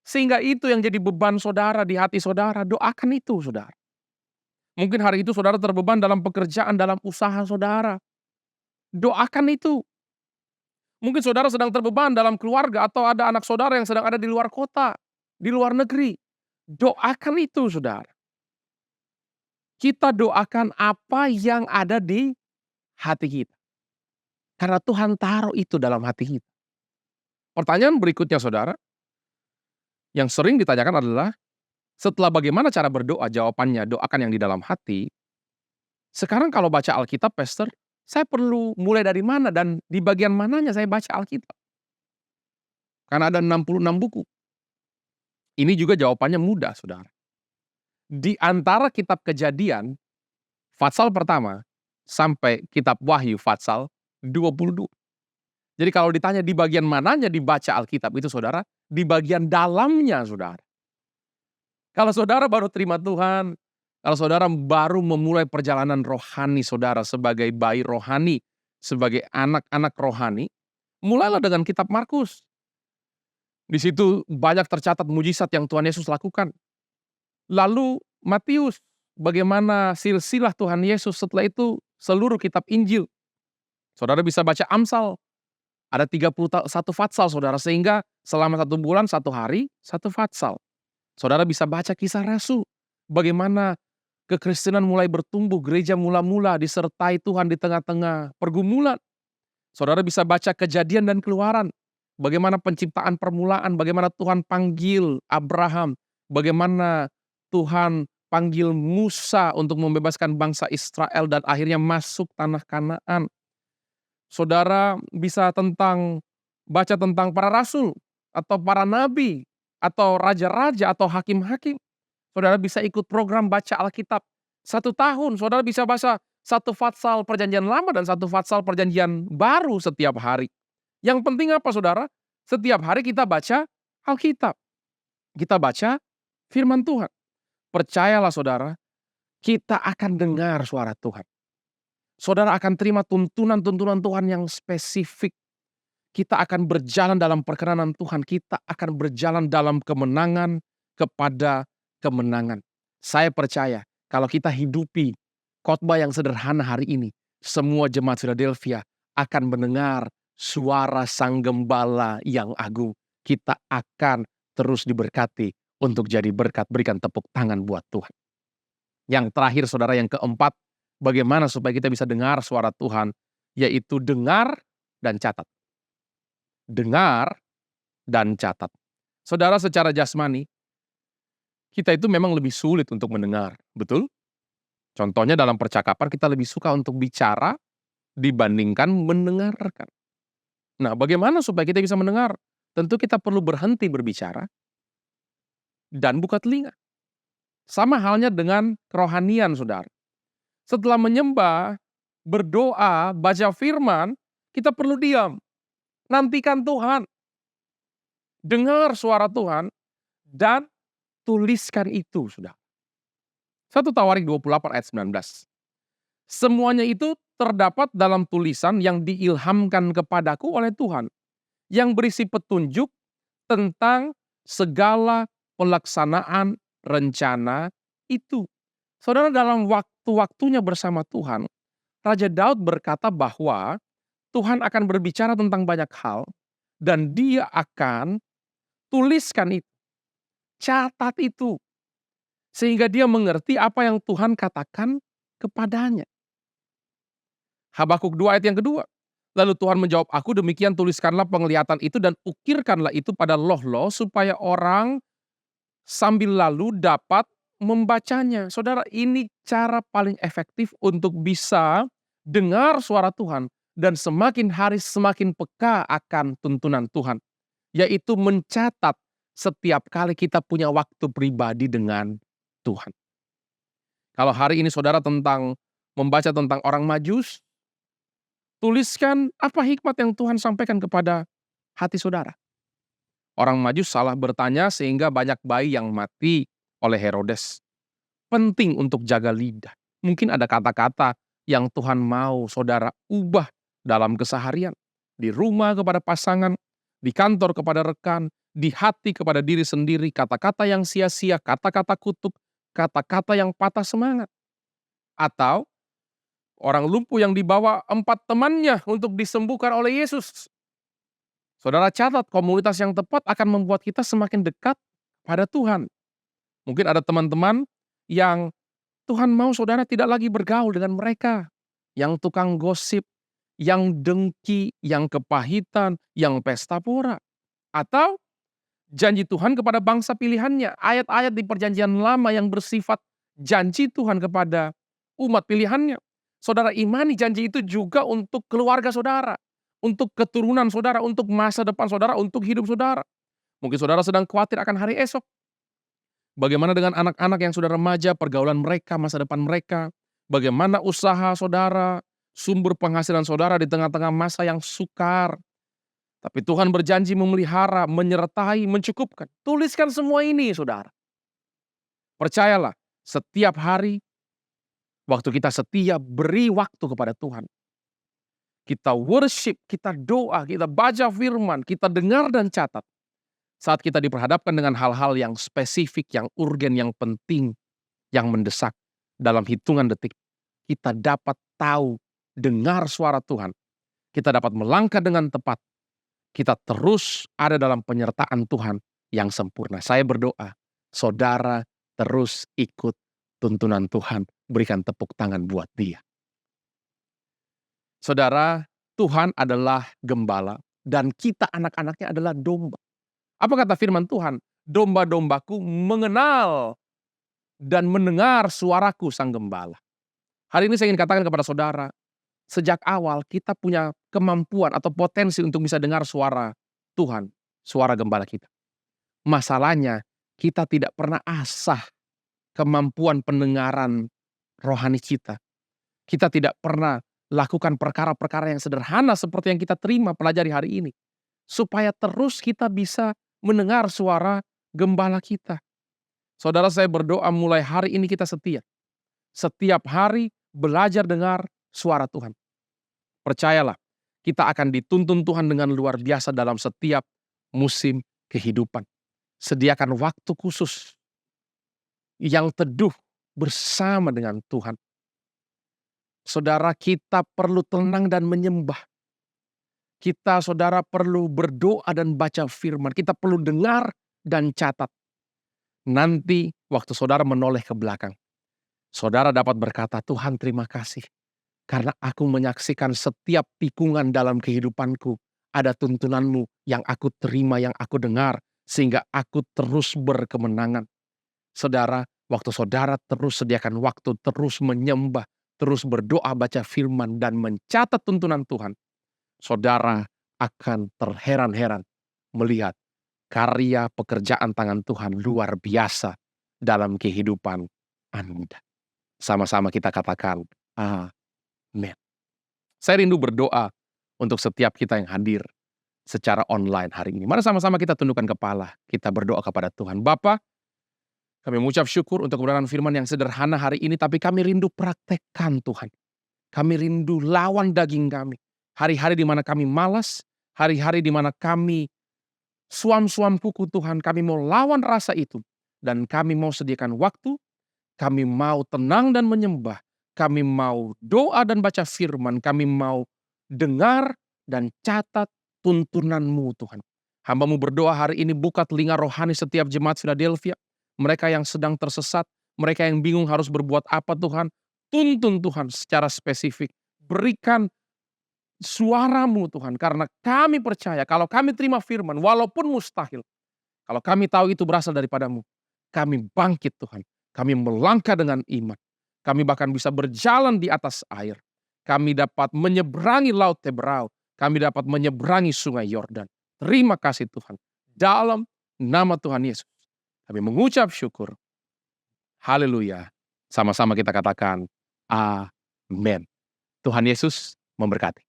Sehingga itu yang jadi beban saudara di hati saudara, doakan itu saudara. Mungkin hari itu saudara terbeban dalam pekerjaan, dalam usaha saudara. Doakan itu. Mungkin saudara sedang terbeban dalam keluarga atau ada anak saudara yang sedang ada di luar kota, di luar negeri. Doakan itu saudara. Kita doakan apa yang ada di hati kita. Karena Tuhan taruh itu dalam hati kita. Pertanyaan berikutnya saudara, yang sering ditanyakan adalah, setelah bagaimana cara berdoa, jawabannya doakan yang di dalam hati. Sekarang kalau baca Alkitab, Pastor, saya perlu mulai dari mana dan di bagian mananya saya baca Alkitab? Karena ada 66 buku. Ini juga jawabannya mudah, saudara. Di antara kitab Kejadian Fatsal pertama sampai kitab Wahyu Fatsal 22. Jadi kalau ditanya di bagian mananya dibaca Alkitab itu saudara, di bagian dalamnya saudara. Kalau saudara baru terima Tuhan, kalau saudara baru memulai perjalanan rohani saudara sebagai bayi rohani, sebagai anak-anak rohani, mulailah dengan kitab Markus. Di situ banyak tercatat mujizat yang Tuhan Yesus lakukan. Lalu Matius, bagaimana silsilah Tuhan Yesus, setelah itu seluruh kitab Injil. Saudara bisa baca Amsal, ada 31 fatsal saudara, sehingga selama 1 bulan 1 hari 1 fatsal. Saudara bisa baca Kisah Rasul, bagaimana kekristenan mulai bertumbuh, gereja mula-mula disertai Tuhan di tengah-tengah pergumulan. Saudara bisa baca Kejadian dan Keluaran, bagaimana penciptaan permulaan, bagaimana Tuhan panggil Abraham, bagaimana Tuhan panggil Musa untuk membebaskan bangsa Israel dan akhirnya masuk tanah Kanaan. Saudara bisa baca tentang para rasul, atau para nabi, atau raja-raja, atau hakim-hakim. Saudara bisa ikut program baca Alkitab 1 tahun. Saudara bisa baca 1 fatsal perjanjian lama dan 1 fatsal perjanjian baru setiap hari. Yang penting apa saudara? Setiap hari kita baca Alkitab. Kita baca firman Tuhan. Percayalah saudara, kita akan dengar suara Tuhan. Saudara akan terima tuntunan-tuntunan Tuhan yang spesifik. Kita akan berjalan dalam perkenanan Tuhan. Kita akan berjalan dalam kemenangan kepada kemenangan. Saya percaya kalau kita hidupi khotbah yang sederhana hari ini, semua jemaat Philadelphia akan mendengar suara Sang Gembala yang agung. Kita akan terus diberkati untuk jadi berkat. Berikan tepuk tangan buat Tuhan. Yang terakhir saudara, yang keempat, bagaimana supaya kita bisa dengar suara Tuhan, yaitu dengar dan catat. Dengar dan catat. Saudara, secara jasmani, kita itu memang lebih sulit untuk mendengar, betul? Contohnya dalam percakapan kita lebih suka untuk bicara dibandingkan mendengarkan. Nah, bagaimana supaya kita bisa mendengar? Tentu kita perlu berhenti berbicara dan buka telinga. Sama halnya dengan kerohanian, saudara. Setelah menyembah, berdoa, baca firman, kita perlu diam. Nantikan Tuhan. Dengar suara Tuhan dan tuliskan itu, saudara. 1 Tawarik 28 ayat 19. Semuanya itu terdapat dalam tulisan yang diilhamkan kepadaku oleh Tuhan, yang berisi petunjuk tentang segala pelaksanaan rencana itu. Saudara, dalam waktu-waktunya bersama Tuhan, Raja Daud berkata bahwa Tuhan akan berbicara tentang banyak hal dan dia akan tuliskan itu, catat itu, sehingga dia mengerti apa yang Tuhan katakan kepadanya. Habakuk 2 ayat yang kedua. Lalu Tuhan menjawab aku, demikian tuliskanlah penglihatan itu dan ukirkanlah itu pada loh-loh supaya orang sambil lalu dapat membacanya. Saudara, ini cara paling efektif untuk bisa dengar suara Tuhan dan semakin hari semakin peka akan tuntunan Tuhan, yaitu mencatat setiap kali kita punya waktu pribadi dengan Tuhan. Kalau hari ini saudara membaca tentang orang Majus, tuliskan apa hikmat yang Tuhan sampaikan kepada hati saudara. Orang Majus salah bertanya sehingga banyak bayi yang mati oleh Herodes. Penting untuk jaga lidah. Mungkin ada kata-kata yang Tuhan mau saudara ubah dalam keseharian. Di rumah kepada pasangan, di kantor kepada rekan, di hati kepada diri sendiri, kata-kata yang sia-sia, kata-kata kutuk, kata-kata yang patah semangat. Atau orang lumpuh yang dibawa 4 temannya untuk disembuhkan oleh Yesus. Saudara catat, komunitas yang tepat akan membuat kita semakin dekat pada Tuhan. Mungkin ada teman-teman yang Tuhan mau saudara tidak lagi bergaul dengan mereka. Yang tukang gosip, yang dengki, yang kepahitan, yang pesta pora. Atau janji Tuhan kepada bangsa pilihannya. Ayat-ayat di perjanjian lama yang bersifat janji Tuhan kepada umat pilihannya. Saudara imani janji itu juga untuk keluarga saudara. Untuk keturunan saudara, untuk masa depan saudara, untuk hidup saudara. Mungkin saudara sedang khawatir akan hari esok. Bagaimana dengan anak-anak yang sudah remaja, pergaulan mereka, masa depan mereka. bagaimana usaha saudara, sumber penghasilan saudara di tengah-tengah masa yang sukar. Tapi Tuhan berjanji memelihara, menyertai, mencukupkan. Tuliskan semua ini, saudara. Percayalah, setiap hari, waktu kita setia, beri waktu kepada Tuhan. Kita worship, kita doa, kita baca firman, kita dengar dan catat. Saat kita diperhadapkan dengan hal-hal yang spesifik, yang urgen, yang penting, yang mendesak, dalam hitungan detik, kita dapat tahu, dengar suara Tuhan. Kita dapat melangkah dengan tepat. Kita terus ada dalam penyertaan Tuhan yang sempurna. Saya berdoa, saudara terus ikut tuntunan Tuhan. Berikan tepuk tangan buat dia. Saudara, Tuhan adalah gembala dan kita anak-anaknya adalah domba. Apa kata firman Tuhan? Domba-dombaku mengenal dan mendengar suaraku sang gembala. Hari ini saya ingin katakan kepada saudara, sejak awal kita punya kemampuan atau potensi untuk bisa dengar suara Tuhan, suara gembala kita. Masalahnya, kita tidak pernah asah kemampuan pendengaran rohani kita. Kita tidak pernah lakukan perkara-perkara yang sederhana seperti yang kita terima pelajari hari ini. Supaya terus kita bisa mendengar suara gembala kita. Saudara, saya berdoa mulai hari ini kita setia. Setiap hari belajar dengar suara Tuhan. Percayalah, kita akan dituntun Tuhan dengan luar biasa dalam setiap musim kehidupan. Sediakan waktu khusus yang teduh bersama dengan Tuhan. Saudara, kita perlu tenang dan menyembah. Kita, saudara, perlu berdoa dan baca firman. Kita perlu dengar dan catat. Nanti waktu saudara menoleh ke belakang, saudara dapat berkata, Tuhan terima kasih. Karena aku menyaksikan setiap tikungan dalam kehidupanku. Ada tuntunanmu yang aku terima, yang aku dengar. Sehingga aku terus berkemenangan. Saudara, waktu saudara terus sediakan waktu, terus menyembah, terus berdoa, baca firman, dan mencatat tuntunan Tuhan. Saudara akan terheran-heran melihat karya pekerjaan tangan Tuhan luar biasa dalam kehidupan Anda. Sama-sama kita katakan, amin. Saya rindu berdoa untuk setiap kita yang hadir secara online hari ini. Mari sama-sama kita tundukkan kepala, kita berdoa kepada Tuhan. Bapa, kami mengucap syukur untuk kebenaran firman yang sederhana hari ini, tapi kami rindu praktekkan Tuhan. Kami rindu lawan daging kami. Hari-hari di mana kami malas, hari-hari di mana kami suam-suam kuku Tuhan, kami mau lawan rasa itu. Dan kami mau sediakan waktu, kami mau tenang dan menyembah, kami mau doa dan baca firman, kami mau dengar dan catat tuntunan-Mu Tuhan. Hamba-Mu berdoa hari ini buka telinga rohani setiap jemaat Philadelphia. Mereka yang sedang tersesat, mereka yang bingung harus berbuat apa Tuhan. Tuntun Tuhan secara spesifik. Berikan suara-Mu Tuhan. Karena kami percaya kalau kami terima firman walaupun mustahil. Kalau kami tahu itu berasal daripada-Mu. Kami bangkit Tuhan. Kami melangkah dengan iman. Kami bahkan bisa berjalan di atas air. Kami dapat menyeberangi Laut Teberau. Kami dapat menyeberangi sungai Yordan. Terima kasih Tuhan. Dalam nama Tuhan Yesus, kami mengucap syukur. Haleluya. Sama-sama kita katakan, amin. Tuhan Yesus memberkati.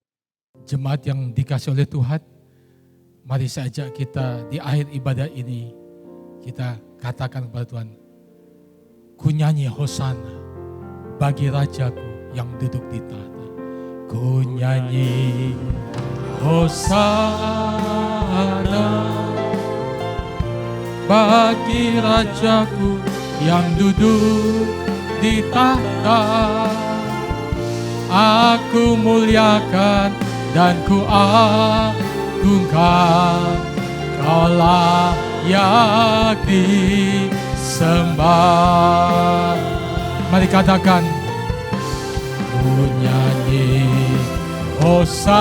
Jemaat yang dikasih oleh Tuhan, mari saja kita di akhir ibadah ini, kita katakan kepada Tuhan, ku nyanyi hosana bagi Rajaku yang duduk di tahta. Ku nyanyi hosana bagi Rajaku yang duduk di tahta. Aku muliakan dan ku agungkan, Kau layak disembah. Mari katakan, ku nyanyi hosana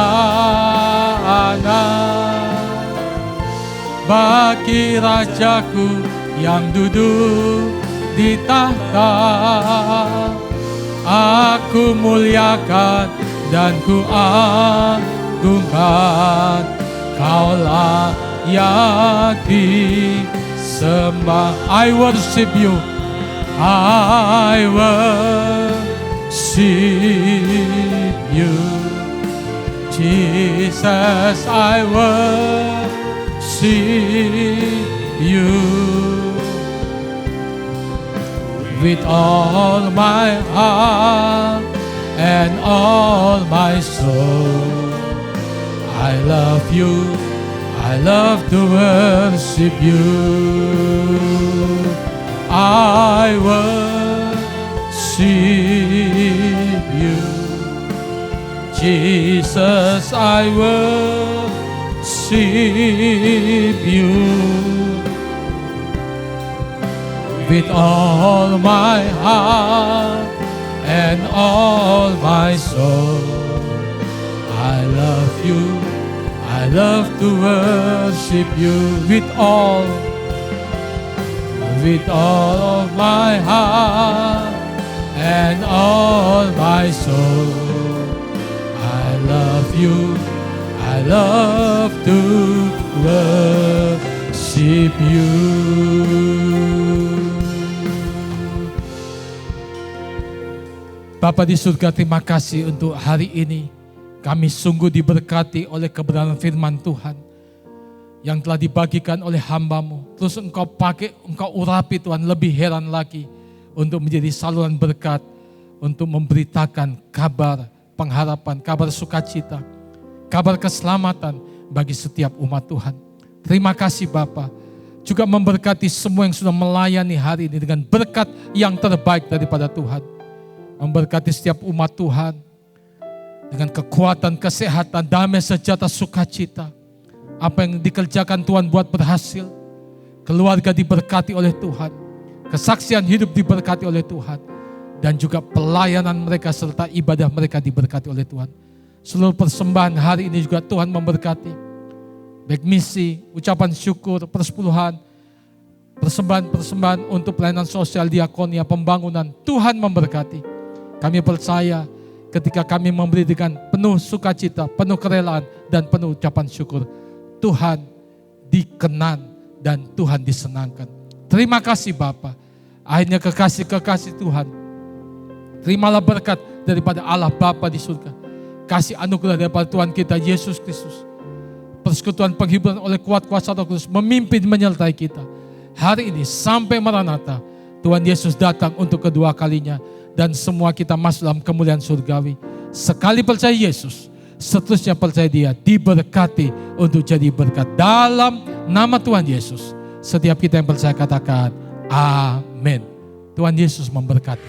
bagi Rajaku yang duduk di tahta. Aku muliakan dan ku agungkan, Kau layak disembah. I worship you, I worship you. Jesus, I worship you. With all my heart and all my soul, I love you, I love to worship you. I worship you. Jesus, I worship you. With all my heart and all my soul, I love you, I love to worship you. With all of my heart and all my soul, I love you, I love to worship you. Bapa di surga, terima kasih untuk hari ini. Kami sungguh diberkati oleh kebenaran firman Tuhan yang telah dibagikan oleh hamba-Mu. Terus Engkau pakai, Engkau urapi Tuhan, lebih heran lagi untuk menjadi saluran berkat, untuk memberitakan kabar pengharapan, kabar sukacita, kabar keselamatan bagi setiap umat Tuhan. Terima kasih Bapa. Juga memberkati semua yang sudah melayani hari ini dengan berkat yang terbaik daripada Tuhan. Memberkati setiap umat Tuhan dengan kekuatan, kesehatan, damai, sejahtera, sukacita. Apa yang dikerjakan Tuhan buat berhasil. Keluarga diberkati oleh Tuhan. Kesaksian hidup diberkati oleh Tuhan. Dan juga pelayanan mereka serta ibadah mereka diberkati oleh Tuhan. Seluruh persembahan hari ini juga Tuhan memberkati. Baik misi, ucapan syukur, persepuluhan, persembahan untuk pelayanan sosial, diakonia, pembangunan. Tuhan memberkati. Kami percaya ketika kami memberi dengan penuh sukacita, penuh kerelaan, dan penuh ucapan syukur, Tuhan dikenan dan Tuhan disenangkan. Terima kasih Bapa. Akhirnya kekasih-kekasih Tuhan, terimalah berkat daripada Allah Bapa di surga. Kasih anugerah daripada Tuhan kita Yesus Kristus. Persekutuan penghiburan oleh kuat kuasa Roh Kudus memimpin menyertai kita. Hari ini sampai Maranatha, Tuhan Yesus datang untuk kedua kalinya. Dan semua kita masuk dalam kemuliaan surgawi. Sekali percaya Yesus, seterusnya percaya Dia, diberkati untuk jadi berkat. Dalam nama Tuhan Yesus, setiap kita yang percaya katakan, amin. Tuhan Yesus memberkati.